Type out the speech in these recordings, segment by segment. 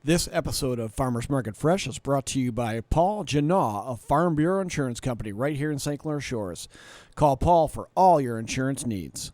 This episode of Farmers Market Fresh is brought to you by Paul Janaw of Farm Bureau Insurance Company right here in St. Clair Shores. Call Paul for all your insurance needs.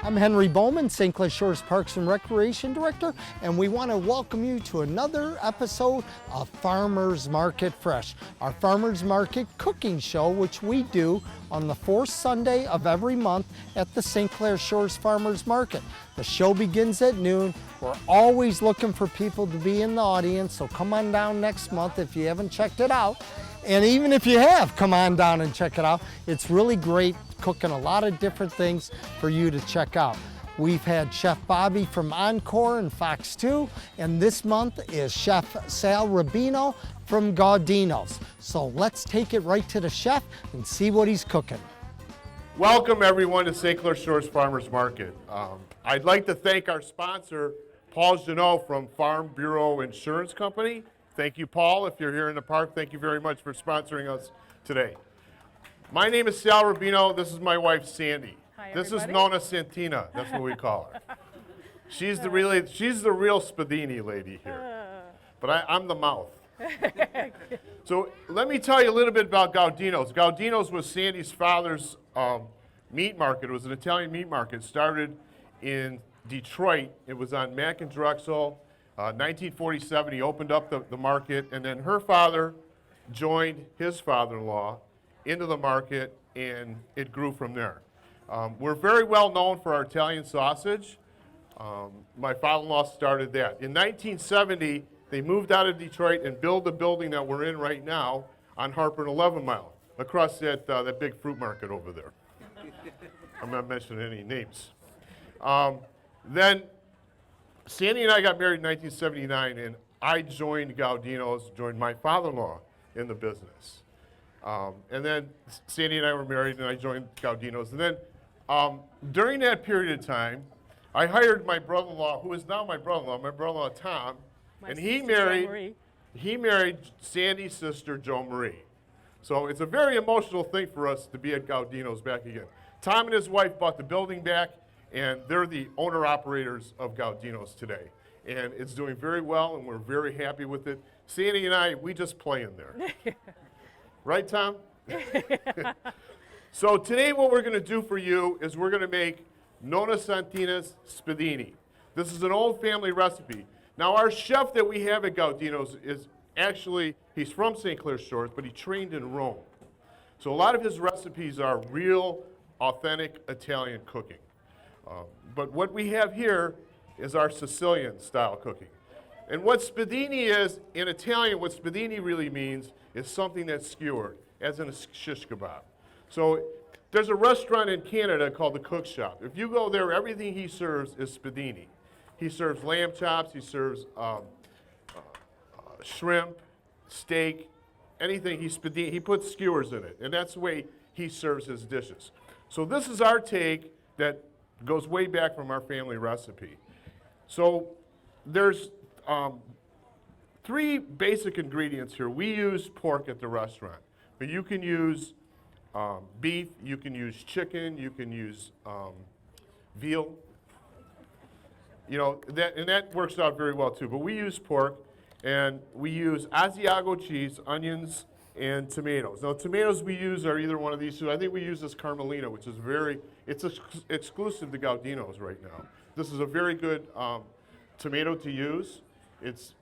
I'm Henry Bowman, St. Clair Shores Parks and Recreation Director, and we want to welcome you to another episode of Farmers Market Fresh, our Farmers Market cooking show, which we do on the fourth Sunday of every month at the St. Clair Shores Farmers Market. The show begins at noon. We're always looking for people to be in the audience, so come on down next month if you haven't checked it out. And even if you have, come on down and check it out. It's really great, cooking a lot of different things for you to check out. We've had Chef Bobby from Encore and Fox 2, and this month is Chef Sal Rubino from Gaudino's. So let's take it right to the chef and see what he's cooking. Welcome everyone to St. Clair Shores Farmers Market. I'd like to thank our sponsor, Paul Janaw from Farm Bureau Insurance Company. Thank you, Paul. If you're here in the park, thank you very much for sponsoring us today. My name is Sal Rubino. This is my wife, Sandy. Hi, this everybody. is Nonna Santina. That's what we call her. She's the real Spiedini lady here. But I'm the mouth. So let me tell you a little bit about Gaudino's. Gaudino's was Sandy's father's meat market. It was an Italian meat market. It started in Detroit. It was on Mack and Drexel. 1947, he opened up the market, and then her father joined his father-in-law into the market, and it grew from there. We're very well known for our Italian sausage. My father-in-law started that. In 1970, they moved out of Detroit and built the building that we're in right now on Harper and 11 Mile, across that big fruit market over there. I'm not mentioning any names. Then Sandy and I got married in 1979, and I joined Gaudino's, joined my father-in-law in the business. And then Sandy and I were married, and I joined Gaudino's. And then during that period of time, I hired my brother-in-law, who is now my brother-in-law Tom, and he married Sandy's sister, Jo Marie. So it's a very emotional thing for us to be at Gaudino's back again. Tom and his wife bought the building back, and they're the owner-operators of Gaudino's today. And it's doing very well, and we're very happy with it. Sandy and I, we just play in there. Right, Tom? So today what we're going to do for you is we're going to make Nonna Santina's Spiedini. This is an old family recipe. Now our chef that we have at Gaudino's is actually, he's from St. Clair Shores, but he trained in Rome. So a lot of his recipes are real, authentic Italian cooking. But what we have here is our Sicilian style cooking. And what Spiedini is, in Italian, what Spiedini really means is something that's skewered, as in a shish kebab. So there's a restaurant in Canada called the Cook Shop. If you go there, everything he serves is Spiedini. He serves lamb chops, he serves shrimp, steak, anything. He puts skewers in it, and that's the way he serves his dishes. So this is our take that goes way back from our family recipe. So there's three basic ingredients here. We use pork at the restaurant, but you can use beef, you can use chicken, you can use veal. You know, that works out very well too. But we use pork, and we use Asiago cheese, onions, and tomatoes. Now, tomatoes we use are either one of these two. I think we use this Carmelina, which is it's exclusive to Gaudino's right now. This is a very good tomato to use. It's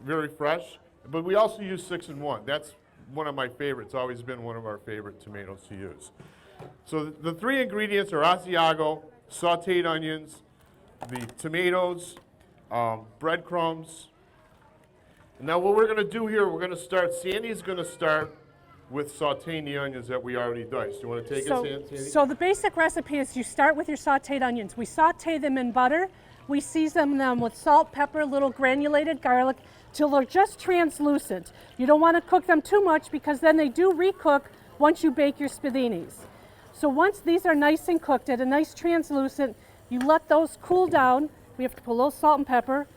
very fresh, but we also use 6-in-1. That's one of my favorites, always been one of our favorite tomatoes to use. So the three ingredients are Asiago, sauteed onions, the tomatoes, breadcrumbs. And now what we're going to do here, Sandy's going to start with sauteing the onions that we already diced. You want to take it, Sandy? So the basic recipe is you start with your sauteed onions. We saute them in butter. We season them with salt, pepper, little granulated garlic till they're just translucent. You don't want to cook them too much because then they do recook once you bake your spiedinis. So once these are nice and cooked at a nice translucent, you let those cool down. We have to put a little salt and pepper.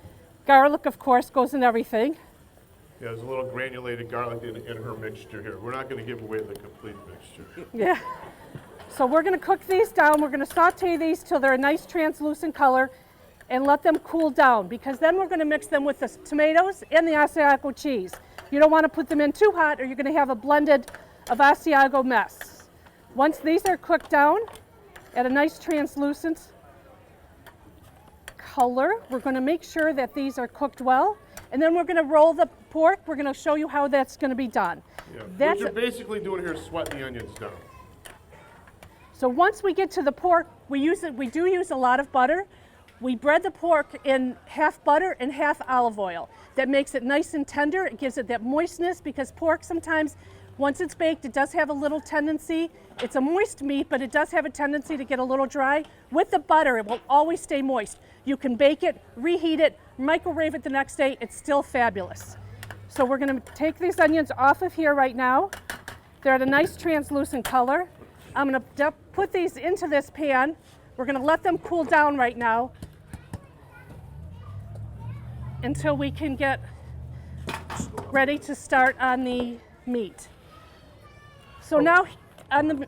Garlic, of course, goes in everything. Yeah, there's a little granulated garlic in her mixture here. We're not going to give away the complete mixture. Yeah. So we're going to cook these down. We're going to saute these till they're a nice translucent color and let them cool down, because then we're going to mix them with the tomatoes and the Asiago cheese. You don't want to put them in too hot or you're going to have a blended of Asiago mess. Once these are cooked down at a nice translucent color, we're going to make sure that these are cooked well, and then we're going to roll the pork. We're going to show you how that's going to be done. Yeah. What you're basically doing here is sweating the onions down. So once we get to the pork, we do use a lot of butter. We bread the pork in half butter and half olive oil. That makes it nice and tender. It gives it that moistness, because pork sometimes, once it's baked, it does have a little tendency. It's a moist meat, but it does have a tendency to get a little dry. With the butter, it will always stay moist. You can bake it, reheat it, microwave it the next day. It's still fabulous. So we're going to take these onions off of here right now. They're at a nice translucent color. I'm going to put these into this pan. We're going to let them cool down right now until we can get ready to start on the meat. So now, on the,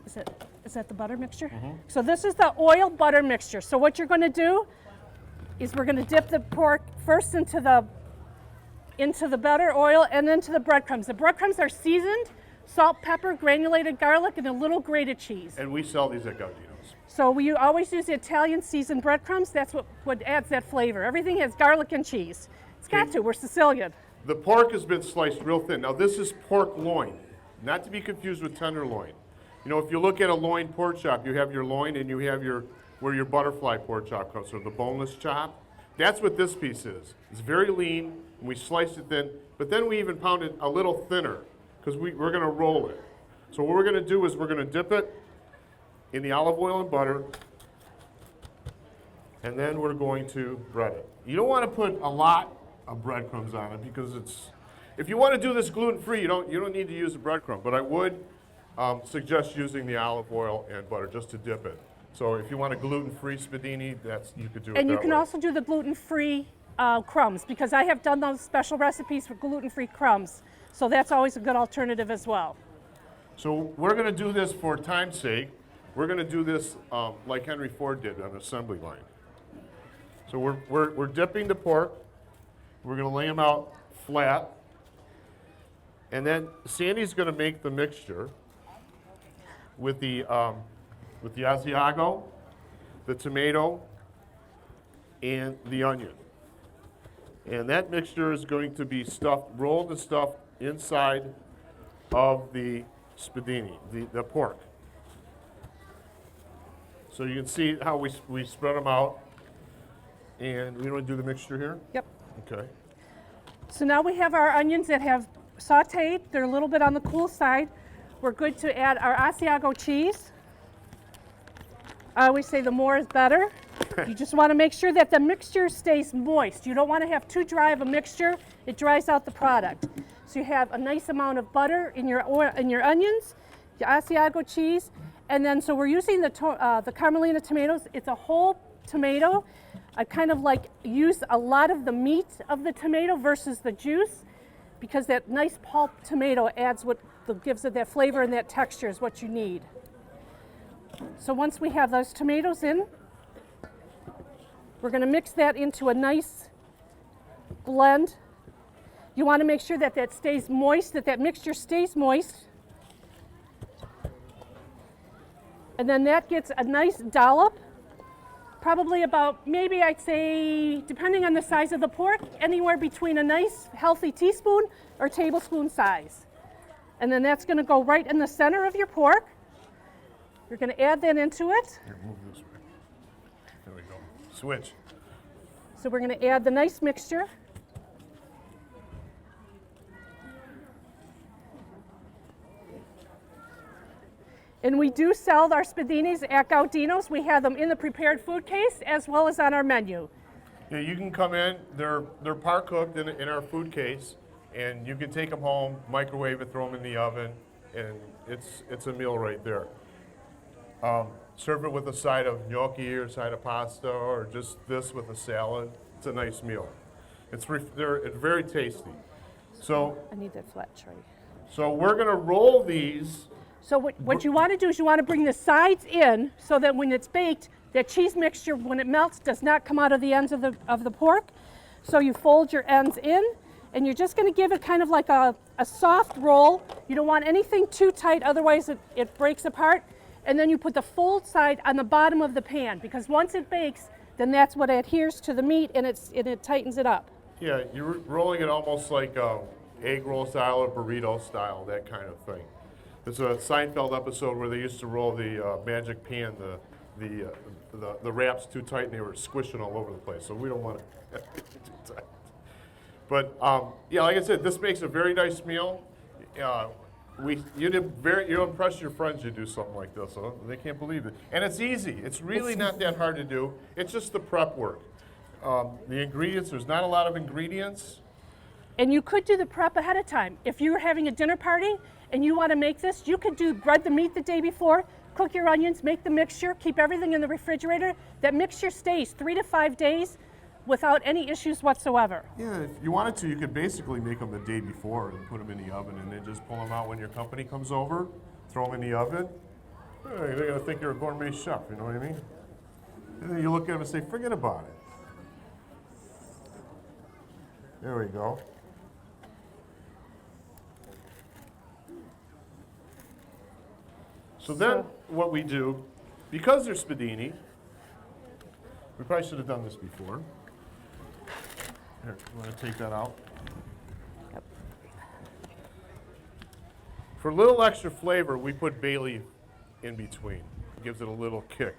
is that the butter mixture? So this is the oil butter mixture. So what you're going to do is we're going to dip the pork first into the butter, oil, and then to the breadcrumbs. The breadcrumbs are seasoned, salt, pepper, granulated garlic, and a little grated cheese. And we sell these at Gaudino's. So we always use the Italian seasoned breadcrumbs. That's what adds that flavor. Everything has garlic and cheese. It's got to. We're Sicilian. The pork has been sliced real thin. Now this is pork loin, not to be confused with tenderloin. You know, if you look at a loin pork chop, you have your loin and you have where your butterfly pork chop comes from, the boneless chop. That's what this piece is. It's very lean, and we sliced it thin, but then we even pound it a little thinner because we're going to roll it. So what we're going to do is we're going to dip it in the olive oil and butter, and then we're going to bread it. You don't want to put a lot of breadcrumbs on it because if you want to do this gluten-free, you don't need to use the breadcrumb, but I would suggest using the olive oil and butter just to dip it. So if you want a gluten-free spiedini, you could do it And that you can way. also do the gluten-free crumbs, because I have done those special recipes for gluten-free crumbs. So that's always a good alternative as well. So we're going to do this for time's sake. We're going to do this like Henry Ford did on the assembly line. So we're dipping the pork. We're going to lay them out flat. And then Sandy's going to make the mixture with the Asiago, the tomato, and the onion. And that mixture is going to be rolled and stuffed inside of the spiedini, the pork. So you can see how we spread them out. And we want to do the mixture here? Yep. Okay. So now we have our onions that have sauteed. They're a little bit on the cool side. We're good to add our Asiago cheese. I always say the more is better. You just want to make sure that the mixture stays moist. You don't want to have too dry of a mixture. It dries out the product. So you have a nice amount of butter in your onions, your Asiago cheese, and then so we're using the Carmelina tomatoes. It's a whole tomato. I kind of use a lot of the meat of the tomato versus the juice, because that nice pulp tomato adds what gives it that flavor and that texture is what you need. So once we have those tomatoes in, we're going to mix that into a nice blend. You want to make sure that that stays moist, that mixture stays moist. And then that gets a nice dollop, probably about, maybe I'd say, depending on the size of the pork, anywhere between a nice healthy teaspoon or tablespoon size. And then that's going to go right in the center of your pork. You're going to add that into it. Here, move this way. There we go. Switch. So we're going to add the nice mixture. And we do sell our spiedinis at Gaudino's. We have them in the prepared food case as well as on our menu. Yeah, you can come in. They're par cooked in our food case, and you can take them home, microwave it, throw them in the oven, and it's a meal right there. Serve it with a side of gnocchi or a side of pasta, or just this with a salad. It's a nice meal. They're very tasty. So, I need that flat tray. so we're going to roll these. So what you want to do is you want to bring the sides in so that when it's baked, that cheese mixture, when it melts, does not come out of the ends of the pork. So you fold your ends in, and you're just going to give it kind of like a soft roll. You don't want anything too tight, otherwise it breaks apart. And then you put the fold side on the bottom of the pan, because once it bakes, then that's what adheres to the meat, and it tightens it up. Yeah, you're rolling it almost like egg roll style or burrito style, that kind of thing. There's a Seinfeld episode where they used to roll the magic pan, the wraps too tight, and they were squishing all over the place. So we don't want it too tight. But yeah, like I said, this makes a very nice meal. You impress your friends. You do something like this, huh? They can't believe it, and it's easy. It's really not that hard to do. It's just the prep work. The ingredients. There's not a lot of ingredients. And you could do the prep ahead of time. If you were having a dinner party and you want to make this, you could bread the meat the day before, cook your onions, make the mixture, keep everything in the refrigerator. That mixture stays 3 to 5 days without any issues whatsoever. Yeah, if you wanted to, you could basically make them the day before and put them in the oven, and then just pull them out when your company comes over, throw them in the oven. They're going to think you're a gourmet chef, you know what I mean? And then you look at them and say, forget about it. There we go. So then what we do, because they're spiedini, we probably should have done this before. Here, you want to take that out? Yep. For a little extra flavor, we put bay leaf in between. It gives it a little kick.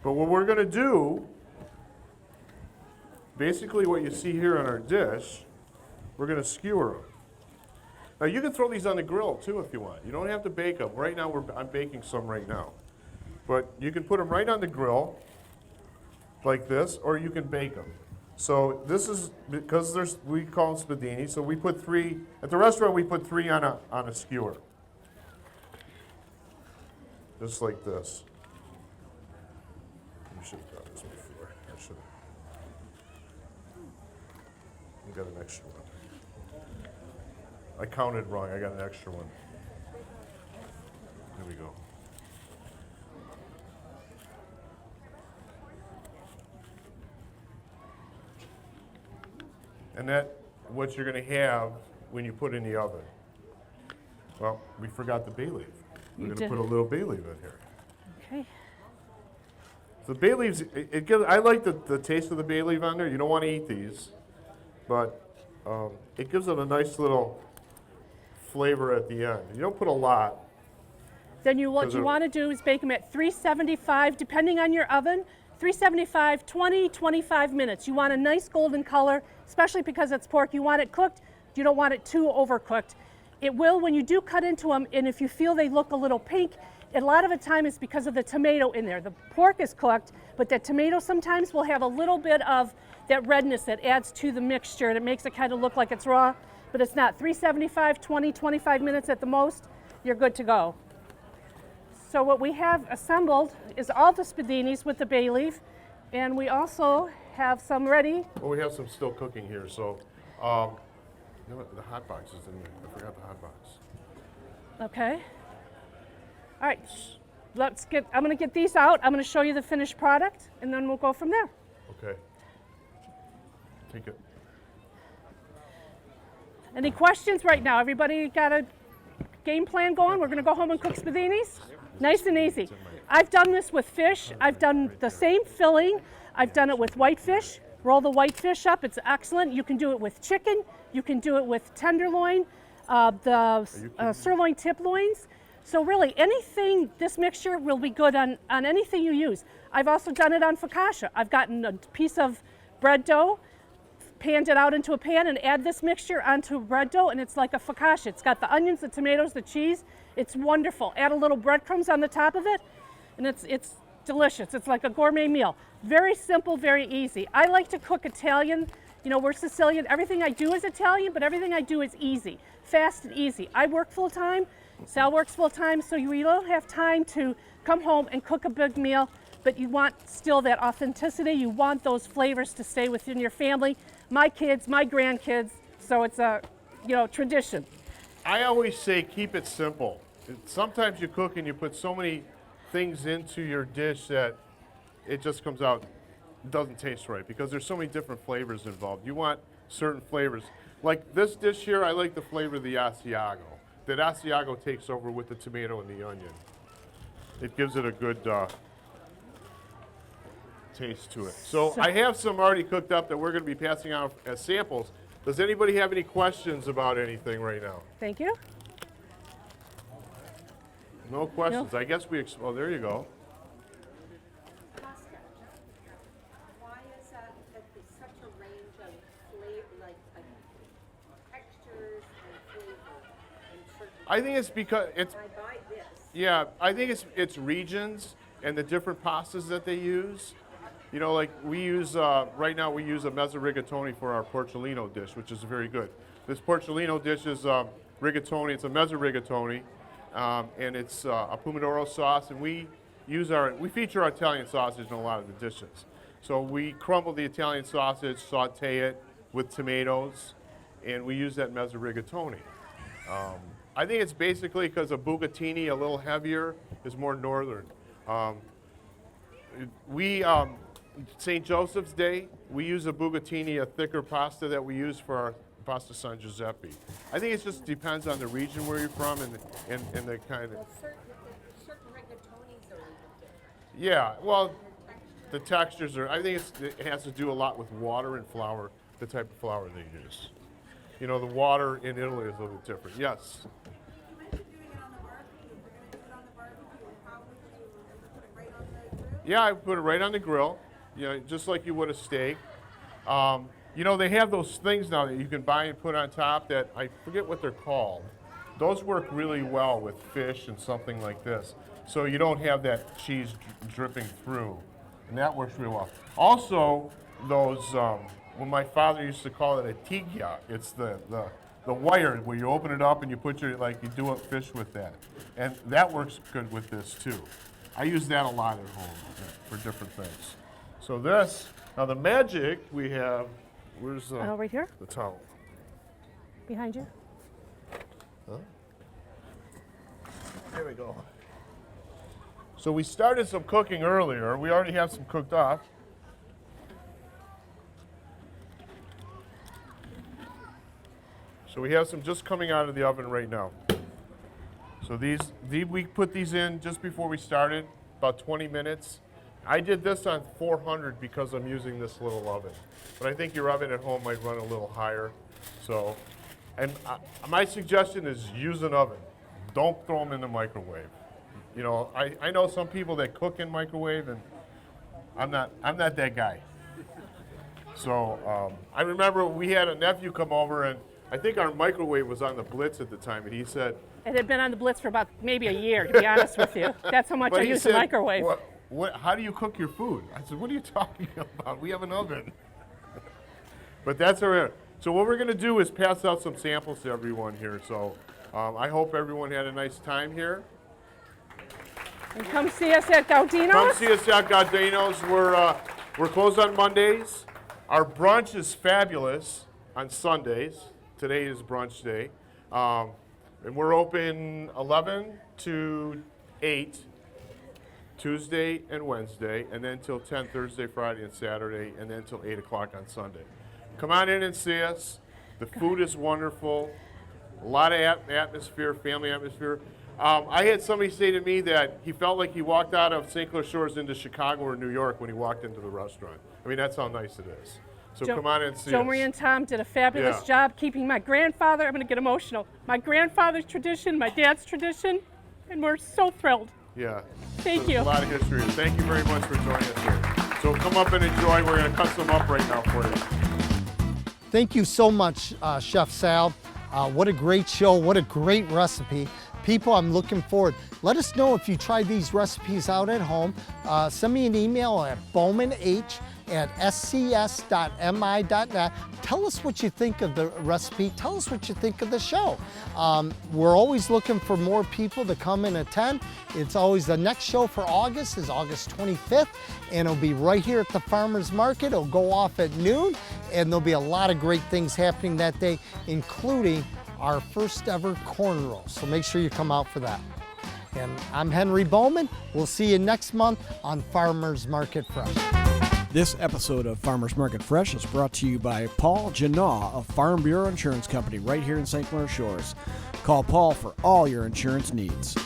But what we're going to do, basically what you see here on our dish, we're going to skewer them. Now you can throw these on the grill too if you want. You don't have to bake them. Right now I'm baking some right now. But you can put them right on the grill like this, or you can bake them. So this is, because we call them spiedini, so we put 3, at the restaurant we put 3 on a skewer. Just like this. We should have done this before. I should have. We got an extra one. I counted wrong. I got an extra one. There we go. And that's what you're going to have when you put in the oven. Well, we forgot the bay leaf. We're going to put a little bay leaf in here. Okay. The bay leaves, it gives. I like the taste of the bay leaf on there. You don't want to eat these, but it gives it a nice little flavor at the end. You don't put a lot. Then what you want to do is bake them at 375, depending on your oven, 375, 20, 25 minutes. You want a nice golden color, especially because it's pork. You want it cooked. You don't want it too overcooked. It will when you do cut into them, and if you feel they look a little pink, a lot of the time it's because of the tomato in there. The pork is cooked, but the tomato sometimes will have a little bit of that redness that adds to the mixture, and it makes it kind of look like it's raw, but it's not. 375, 20, 25 minutes at the most, you're good to go. So what we have assembled is all the spiedinis with the bay leaf, and we also have some ready. Well, we have some still cooking here, so you know what, the hot box is in there. I forgot the hot box. Okay. All right, I'm gonna get these out. I'm gonna show you the finished product, and then we'll go from there. Okay. Take it. Any questions right now? Everybody got a game plan going? We're gonna go home and cook spiedinis? Nice and easy. I've done this with fish. I've done the same filling. I've done it with whitefish. Roll the whitefish up, it's excellent. You can do it with chicken. You can do it with tenderloin, sirloin tip loins. So really, anything, this mixture will be good on anything you use. I've also done it on focaccia. I've gotten a piece of bread dough, panned it out into a pan, and add this mixture onto bread dough, and it's like a focaccia. It's got the onions, the tomatoes, the cheese. It's wonderful. Add a little breadcrumbs on the top of it, and it's delicious. It's like a gourmet meal. Very simple, very easy. I like to cook Italian. You know, we're Sicilian. Everything I do is Italian, but everything I do is easy, fast and easy. I work full time. Sal works full time, so you don't have time to come home and cook a big meal, but you want still that authenticity. You want those flavors to stay within your family, my kids, my grandkids. So it's a tradition. I always say keep it simple. Sometimes you cook and you put so many things into your dish that it just comes out, doesn't taste right because there's so many different flavors involved. You want certain flavors. Like this dish here, I like the flavor of the Asiago. That Asiago takes over with the tomato and the onion. It gives it a good taste to it. So I have some already cooked up that we're going to be passing out as samples. Does anybody have any questions about anything right now? Thank you. No questions. I guess oh, there you go. Why is that such a range of flavor, like textures and flavor in certain? I think it's because it's. I buy this. Yeah, I think it's regions and the different pastas that they use. You know, like we use right now we use a mezza rigatoni for our porcellino dish, which is very good. This porcellino dish is rigatoni. It's a mezza rigatoni, and it's a pomodoro sauce. And we feature our Italian sausage in a lot of the dishes. So we crumble the Italian sausage, saute it with tomatoes, and we use that mezza rigatoni. I think it's basically because a bucatini, a little heavier, is more northern. St. Joseph's Day, we use a bucatini, a thicker pasta that we use for our pasta San Giuseppe. I think it just depends on the region where you're from and the kind of. Well, certain rigatonis are even different. Yeah, well, the textures are. I think it has to do a lot with water and flour, the type of flour they use. You know, the water in Italy is a little different. Yes. Yeah, I put it right on the grill, you know, just like you would a steak. You know, they have those things now that you can buy and put on top that I forget what they're called. Those work really well with fish and something like this. So you don't have that cheese dripping through. And that works really well. Also, those, when my father used to call it a tiglia, it's the wire where you open it up and you put you do a fish with that. And that works good with this too. I use that a lot at home for different things. So this, now the magic we have, where's the, right here, the towel? behind you. There we go. So we started some cooking earlier. We already have some cooked up. So we have some just coming out of the oven right now. So these we put these in just before we started, about 20 minutes. I did this on 400 because I'm using this little oven. But I think your oven at home might run a little higher. So, and my suggestion is use an oven. Don't throw them in the microwave. You know, I know some people that cook in microwave, and I'm not that guy. So I remember we had a nephew come over, and I think our microwave was on the Blitz at the time, and he said, It had been on the Blitz for about maybe a year, to be honest with you. That's how much I use the microwave. How do you cook your food? I said, what are you talking about? We have an oven. But that's all right. So what we're going to do is pass out some samples to everyone here. So I hope everyone had a nice time here. And come see us at Gaudino's. Come see us at Gaudino's. We're closed on Mondays. Our brunch is fabulous on Sundays. Today is brunch day. And we're open 11 to 8 Tuesday and Wednesday, and then till 10 Thursday, Friday, and Saturday, and then till 8 o'clock on Sunday. Come on in and see us. The food is wonderful. A lot of atmosphere, family atmosphere. I had somebody say to me that he felt like he walked out of St. Clair Shores into Chicago or New York when he walked into the restaurant. I mean, that's how nice it is. So come on and see us. Joe Marie and Tom did a fabulous job keeping my grandfather, I'm going to get emotional, my grandfather's tradition, my dad's tradition, and we're so thrilled. Yeah. Thank So you. a lot of history. Thank you very much for joining us here. So come up and enjoy. We're going to cut some up right now for you. Thank you so much, Chef Sal. What a great show. What a great recipe. People, I'm looking forward. Let us know if you try these recipes out at home. Send me an email at bowmanh at scs.mi.net. Tell us what you think of the recipe. Tell us what you think of the show. We're always looking for more people to come and attend. It's always the next show for August is August 25th, and it'll be right here at the Farmers Market. It'll go off at noon, and there'll be a lot of great things happening that day, including our first ever corn roll. So make sure you come out for that. And I'm Henry Bowman. We'll see you next month on Farmers Market Fresh. This episode of Farmers Market Fresh is brought to you by Paul Janaw of Farm Bureau Insurance Company right here in St. Clair Shores. Call Paul for all your insurance needs.